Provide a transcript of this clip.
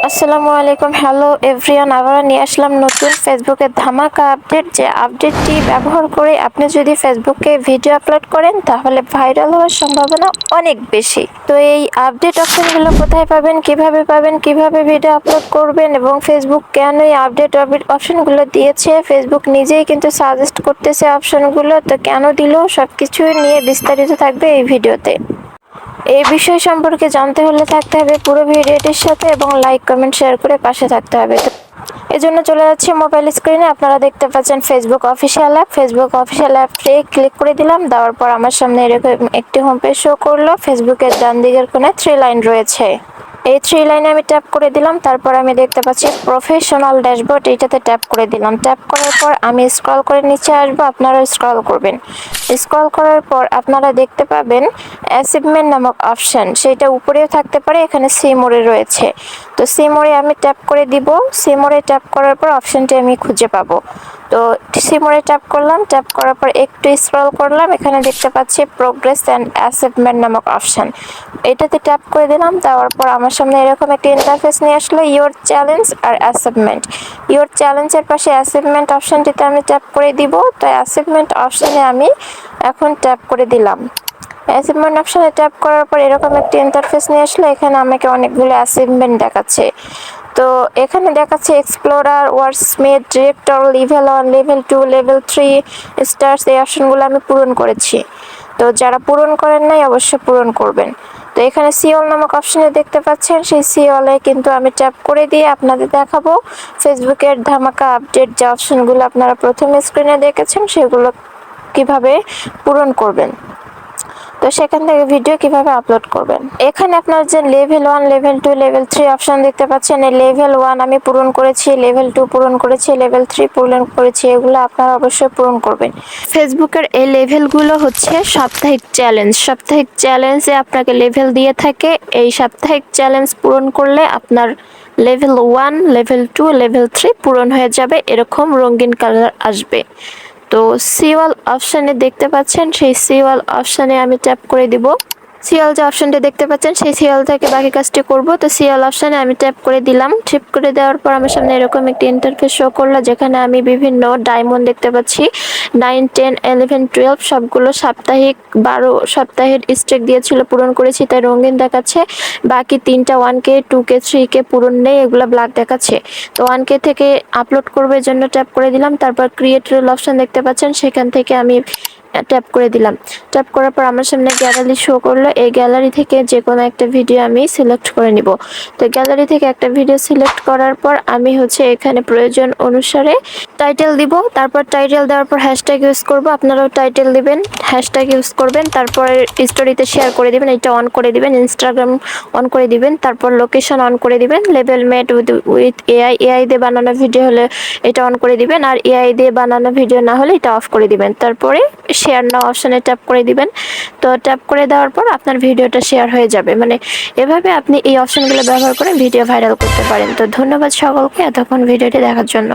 আসসালামু আলাইকুম, hello everyone. আবার নিয়ে আসলাম নতুন ফেসবুকের ধামাকা আপডেট। যে আপডেটটি ব্যবহার করে আপনি যদি ফেসবুকে ভিডিও আপলোড করেন তাহলে ভাইরাল হওয়ার সম্ভাবনা অনেক বেশি। তো এই আপডেট অপশনগুলো কোথায় পাবেন, কিভাবে পাবেন, কিভাবে ভিডিও আপলোড করবেন এবং ফেসবুক কেন এই আপডেট অপশনগুলো দিয়েছে, ফেসবুক নিজেই কিন্তু সাজেস্ট করতেছে অপশনগুলো, তো কেন দিল, সবকিছু নিয়ে বিস্তারিত থাকবে এই ভিডিওতে। এই বিষয় সম্পর্কে জানতে হলে থাকতে হবে পুরো ভিডিওটির সাথে এবং লাইক কমেন্ট শেয়ার করে পাশে থাকতে হবে। তো এজন্য চলে যাচ্ছি মোবাইল স্ক্রিনে। আপনারা দেখতে পাচ্ছেন Facebook official app. Facebook official অ্যাপে ক্লিক করে দিলাম। দেওয়ার পর আমার সামনে এরকম একটি হোম পেজ শো করলো। ফেসবুকের ডান দিকের কোণায় 3 লাইন রয়েছে। এই 3 লাইনে আমি ট্যাপ করে দিলাম। তারপর আমি দেখতে পাচ্ছি প্রফেশনাল ড্যাশবোর্ড, এইটাতে ট্যাপ করে দিলাম। ট্যাপ করার পর আমি স্ক্রল করে নিচে আসবো, আপনারা স্ক্রল করবেন। স্ক্রল করার পর আপনারা দেখতে পাবেন অ্যাচিভমেন্ট নামক অপশন, সেটা উপরেও থাকতে পারে, এখানে সি মোড়ে রয়েছে। তো সি মোড়ে আমি ট্যাপ করে দিব। সি মোড়ে ট্যাপ করার পর অপশনটি আমি খুঁজে পাবো। তো সি মোড়ে ট্যাপ করলাম। ট্যাপ করার পর একটু স্ক্রল করলাম, এখানে দেখতে পাচ্ছি প্রোগ্রেস অ্যান্ড অ্যাচিভমেন্ট নামক অপশন, এটাতে ট্যাপ করে দিলাম। দেওয়ার পর আমার সামনে এরকম একটা ইন্টারফেস নিয়ে আসলো, ইওর চ্যালেঞ্জ আর অ্যাচিভমেন্ট। ইওর চ্যালেঞ্জের পাশে অ্যাচিভমেন্ট অপশনটিতে আমি ট্যাপ করে দিব। তো অ্যাচিভমেন্ট অপশনে আমি এখন ট্যাপ করে দিলাম। অ্যাচিভমেন্ট অপশনে ট্যাপ করার পর এরকম একটি ইন্টারফেস নিয়ে আসলে এখানে আমাকে অনেকগুলো অ্যাচিভমেন্ট দেখাচ্ছে। তো এখানে দেখাচ্ছে explorer, wordsmith, director, level 1, level 2, level 3 stars, এই অপশনগুলো আমি পূরণ করেছি। তো যারা পূরণ করেন নাই অবশ্যই পূরণ করবেন। তো এখানে সিওল নামক অপশনে দেখতে পাচ্ছেন, সেই সিওলে কিন্তু আমি ট্যাপ করে দিয়ে আপনাদের দেখাবো ফেসবুকের ধামাকা আপডেট যে অপশনগুলো আপনারা প্রথমে স্ক্রিনে দেখেছেন সেগুলো কিভাবে পূরণ করবেন। তো সেখান থেকে ভিডিও কিভাবে আপলোড করবেন। এখানে আপনার যে লেভেল 1, লেভেল 2, লেভেল 3 অপশন দেখতে পাচ্ছেন, এই লেভেল 1 আমি পূরণ করেছি, লেভেল 2 পূরণ করেছি, লেভেল 3 পূরণ করেছি, এগুলো আপনারা অবশ্যই পূরণ করবেন। ফেসবুকের এই লেভেলগুলো হচ্ছে সাপ্তাহিক চ্যালেঞ্জ। সাপ্তাহিক চ্যালেঞ্জে আপনাকে লেভেল দিয়ে থাকে। এই সাপ্তাহিক চ্যালেঞ্জ পূরণ করলে আপনার লেভেল 1, লেভেল 2, লেভেল 3 পূরণ হয়ে যাবে, এরকম রঙিন কালার আসবে। তো সিওয়াল অপশানে দেখতে পাচ্ছেন, সেই সিওয়াল অপশানে আমি ট্যাপ করে দিব। সিওয়াল যে অপশনটা দেখতে পাচ্ছেন সেই সিওয়াল থেকে বাকি কাজটি করব। তো সিওয়াল অপশানে আমি ট্যাপ করে দিলাম। ট্যাপ করে দেওয়ার পর আমার সামনে এরকম একটি ইন্টারফেস শো করলো, যেখানে আমি বিভিন্ন ডায়মন্ড দেখতে পাচ্ছি। 9, 10, 11, 12 সবগুলো সাপ্তাহিক 12 সপ্তাহের স্ট্রেক দিয়েছিল, পূরণ করেছি তাই রঙিন দেখাচ্ছে। বাকি 3টা 1K, 2K, 3K পূরণ নেই, এগুলো ব্ল্যাক দেখাচ্ছে। তো 1K থেকে আপলোড করবার জন্য ট্যাপ করে দিলাম। তারপর ক্রিয়েট রিল অপশন দেখতে পাচ্ছেন, সেখান থেকে আমি ট্যাপ করে দিলাম। ট্যাপ করার পর আমার সামনে গ্যালারি শো করলো। এই গ্যালারি থেকে যে কোনো একটা ভিডিও আমি সিলেক্ট করে নিব। তো গ্যালারি থেকে একটা ভিডিও সিলেক্ট করার পর আমি এখানে প্রয়োজন অনুসারে টাইটেল দিব। তারপর টাইটেল দেওয়ার পর হ্যাশট্যাগ ইউজ করব, আপনারাও টাইটেল দিবেন, হ্যাশট্যাগ ইউজ করবেন। তারপর স্টোরিতে শেয়ার করে দিবেন, এটা অন করে দিবেন, ইনস্টাগ্রাম অন করে দিবেন। তারপর লোকেশন অন করে দিবেন, লেভেল মেড উইথ এআই দিয়ে বানানো ভিডিও হলে এটা অন করে দিবেন, আর এআই দিয়ে বানানো ভিডিও না হলে এটা অফ করে দিবেন। তারপরে শেয়ার নাও অপশনে ট্যাপ করে দিবেন। তো ট্যাপ করে দেওয়ার পর আপনার ভিডিওটা শেয়ার হয়ে যাবে। মানে এভাবে আপনি এই অপশনগুলো ব্যবহার করে ভিডিও ভাইরাল করতে পারেন। তো ধন্যবাদ সকলকে এতক্ষণ ভিডিওটি দেখার জন্য।